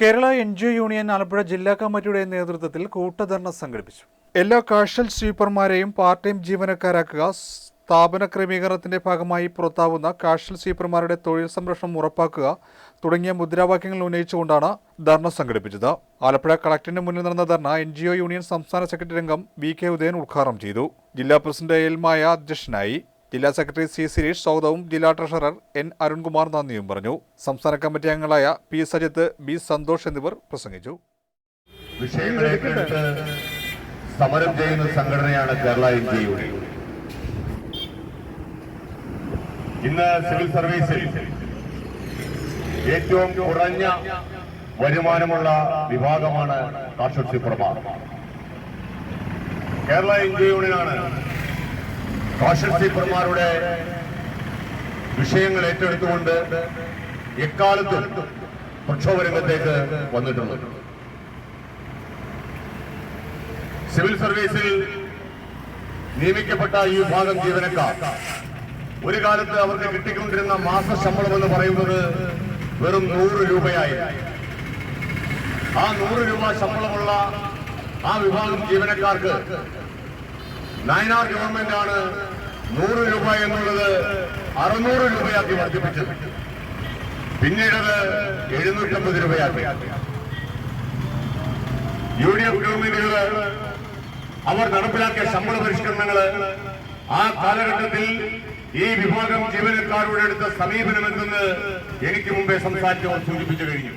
Kerala NGO union Alappuzha ജില്ലാ കമ്മിറ്റിയുടെ നേതൃത്വത്തിൽ കൂട്ടധർണ സംഘടിപ്പിച്ചു. എല്ലാ കാഷ്വൽ സ്വീപ്പർമാരെയും പാർട്ട് ടൈം ജീവനക്കാരാക്കുക, സ്ഥാപന ക്രമീകരണത്തിന്റെ ഭാഗമായി പുറത്താവുന്ന കാഷ്വൽ സ്വീപ്പർമാരുടെ തൊഴിൽ സംരക്ഷണം ഉറപ്പാക്കുക തുടങ്ങിയ മുദ്രാവാക്യങ്ങൾ ഉന്നയിച്ചുകൊണ്ടാണ് ധർണ സംഘടിപ്പിച്ചത്. ആലപ്പുഴ കളക്ടറിന് മുന്നിൽ നടന്ന ധർണ എൻജിഒ യൂണിയൻ സംസ്ഥാന സെക്രട്ടറി അംഗം വി.കെ. ഉദയൻ ഉദ്ഘാടനം ചെയ്തു. ജില്ലാ പ്രസിഡന്റ് എൽ. മായ അധ്യക്ഷനായി. ജില്ലാ സെക്രട്ടറി സി. സിരീഷ് സ്വാഗതവും ജില്ലാ ട്രഷറർ എൻ. അരുൺകുമാർ നന്ദിയും പറഞ്ഞു. സംസ്ഥാന കമ്മിറ്റി അംഗങ്ങളായ പി. സജിത്ത്, ബി. സന്തോഷ് എന്നിവർ പ്രസംഗിച്ചു. സമരം ചെയ്യുന്ന സംഘടനയാണ് കേരള എൻജിഒ. ഇന്ന് സിവിൽ സർവീസിൽ ഏറ്റവും കുറഞ്ഞ വരുമാനമുള്ള വിഭാഗമാണ് കാഷ്വൽ സ്വീപ്പർമാർ. കേരള എൻജിഒ യൂണിയനാണ് കാഷ്വൽ സ്വീപ്പർമാരുടെ വിഷയങ്ങൾ ഏറ്റെടുത്തുകൊണ്ട് എക്കാലത്തും പ്രക്ഷോഭ രംഗത്തേക്ക് വന്നിട്ടുണ്ട്. സിവിൽ സർവീസിൽ നിയമിക്കപ്പെട്ട ഈ വിഭാഗം ജീവനക്കാർ ഒരു കാലത്ത് അവർക്ക് കിട്ടിക്കൊണ്ടിരുന്ന മാസ ശമ്പളം എന്ന് പറയുന്നത് വെറും 100 രൂപയായി. ആ 100 രൂപ ശമ്പളമുള്ള ആ വിഭാഗം ജീവനക്കാർക്ക് നയനാർ ഗവൺമെന്റാണ് 100 രൂപ എന്നുള്ളത് 600 രൂപയാക്കി വർദ്ധിപ്പിച്ചത്. പിന്നീടത് 750 രൂപയാക്കി. UDF ഗവൺമെന്റുകൾ അവർ നടപ്പിലാക്കിയ ശമ്പള പരിഷ്കരണങ്ങൾ ആ കാലഘട്ടത്തിൽ ഈ വിഭാഗം ജീവനക്കാരോട് എടുത്ത സമീപനം എന്തെന്ന് എനിക്ക് മുമ്പേ സംസാരിച്ചവർ സൂചിപ്പിച്ചു കഴിഞ്ഞു.